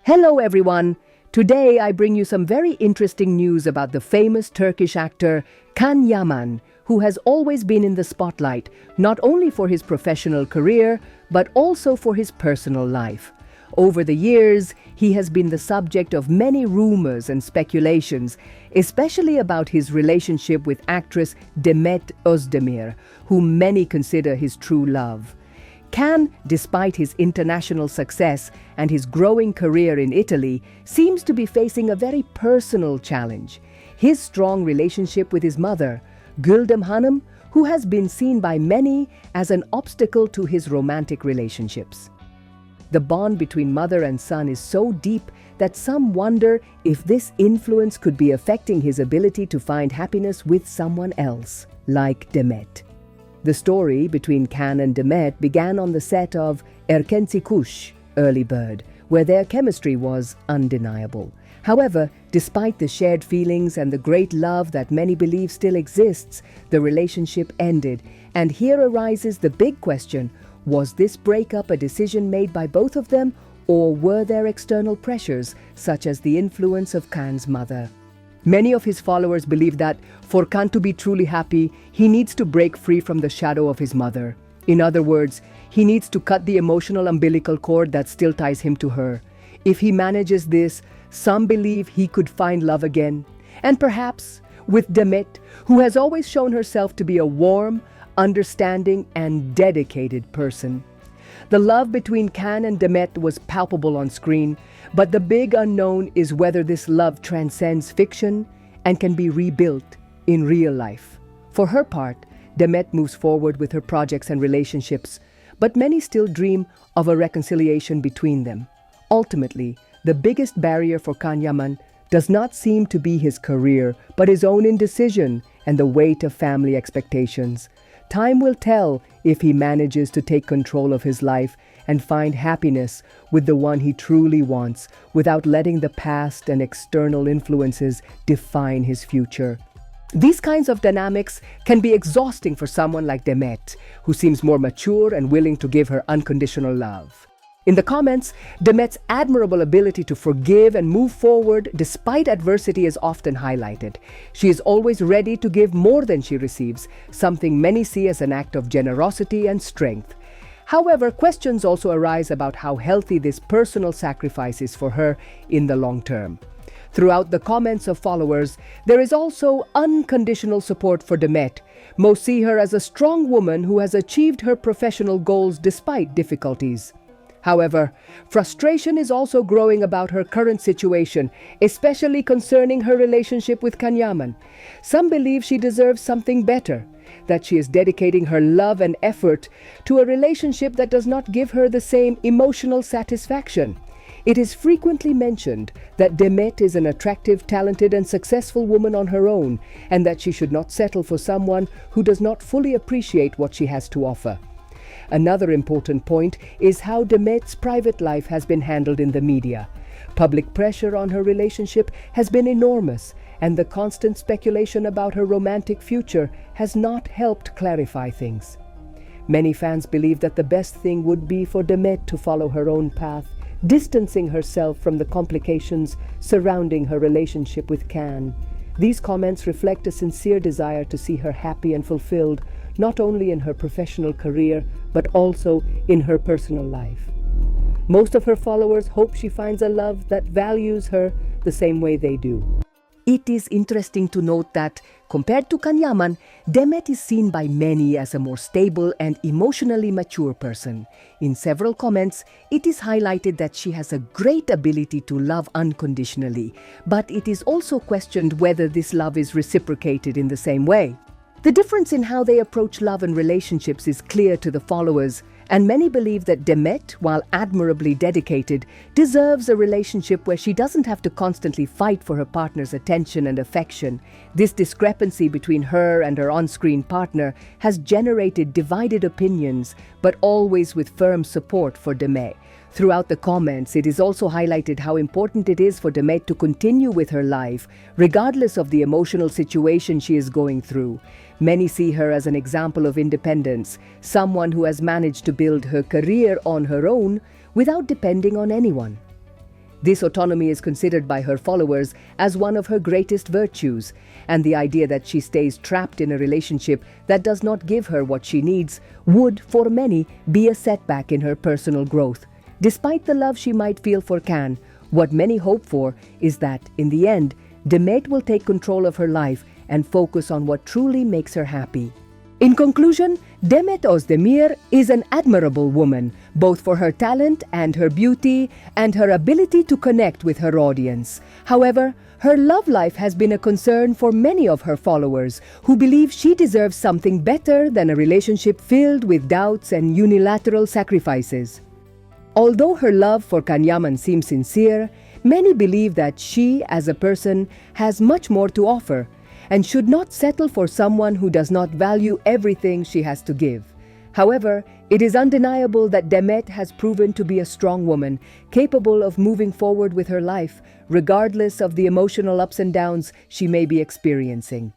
Hello everyone! Today I bring you some very interesting news about the famous Turkish actor Can Yaman, who has always been in the spotlight, not only for his professional career, but also for his personal life. Over the years, he has been the subject of many rumors and speculations, especially about his relationship with actress Demet, whom many consider his true love. Can, despite his international success and his growing career in Italy, seems to be facing a very personal challenge. His strong relationship with his mother, Gülden Hanım, who has been seen by many as an obstacle to his romantic relationships. The bond between mother and son is so deep that some wonder if this influence could be affecting his ability to find happiness with someone else, like Demet. The story between Can and Demet began on the set of Kuş, Early Bird, where their chemistry was undeniable. However, despite the shared feelings and the great love that many believe still exists, the relationship ended, and here arises the big question: was this breakup a decision made by both of them, or were there external pressures, such as the influence of Can's mother? Many of his followers believe that for Can to be truly happy, he needs to break free from the shadow of his mother. In other words, he needs to cut the emotional umbilical cord that still ties him to her. If he manages this, some believe he could find love again. And perhaps with Demet, who has always shown herself to be a warm, understanding, and dedicated person. The love between Can and Demet was palpable on screen, but the big unknown is whether this love transcends fiction and can be rebuilt in real life. For her part, Demet moves forward with her projects and relationships, but many still dream of a reconciliation between them. Ultimately, the biggest barrier for Can Yaman does not seem to be his career, but his own indecision and the weight of family expectations. Time will tell if he manages to take control of his life and find happiness with the one he truly wants, without letting the past and external influences define his future. These kinds of dynamics can be exhausting for someone like Demet, who seems more mature and willing to give her unconditional love. In the comments, Demet's admirable ability to forgive and move forward despite adversity is often highlighted. She is always ready to give more than she receives, something many see as an act of generosity and strength. However, questions also arise about how healthy this personal sacrifice is for her in the long term. Throughout the comments of followers, there is also unconditional support for Demet. Most see her as a strong woman who has achieved her professional goals despite difficulties. However, frustration is also growing about her current situation, especially concerning her relationship with Can Yaman. Some believe she deserves something better, that she is dedicating her love and effort to a relationship that does not give her the same emotional satisfaction. It is frequently mentioned that Demet is an attractive, talented, and successful woman on her own, and that she should not settle for someone who does not fully appreciate what she has to offer. Another important point is how Demet's private life has been handled in the media. Public pressure on her relationship has been enormous, and the constant speculation about her romantic future has not helped clarify things. Many fans believe that the best thing would be for Demet to follow her own path, distancing herself from the complications surrounding her relationship with Can. These comments reflect a sincere desire to see her happy and fulfilled, not only in her professional career, but also in her personal life. Most of her followers hope she finds a love that values her the same way they do. It is interesting to note that, compared to Can Yaman, Demet is seen by many as a more stable and emotionally mature person. In several comments, it is highlighted that she has a great ability to love unconditionally, but it is also questioned whether this love is reciprocated in the same way. The difference in how they approach love and relationships is clear to the followers, and many believe that Demet, while admirably dedicated, deserves a relationship where she doesn't have to constantly fight for her partner's attention and affection. This discrepancy between her and her on-screen partner has generated divided opinions, but always with firm support for Demet. Throughout the comments, it is also highlighted how important it is for Demet to continue with her life, regardless of the emotional situation she is going through. Many see her as an example of independence, someone who has managed to build her career on her own without depending on anyone. This autonomy is considered by her followers as one of her greatest virtues, and the idea that she stays trapped in a relationship that does not give her what she needs would, for many, be a setback in her personal growth. Despite the love she might feel for Can, what many hope for is that, in the end, Demet will take control of her life and focus on what truly makes her happy. In conclusion, Demet Özdemir is an admirable woman, both for her talent and her beauty and her ability to connect with her audience. However, her love life has been a concern for many of her followers, who believe she deserves something better than a relationship filled with doubts and unilateral sacrifices. Although her love for Can Yaman seems sincere, many believe that she, as a person, has much more to offer and should not settle for someone who does not value everything she has to give. However, it is undeniable that Demet has proven to be a strong woman, capable of moving forward with her life, regardless of the emotional ups and downs she may be experiencing.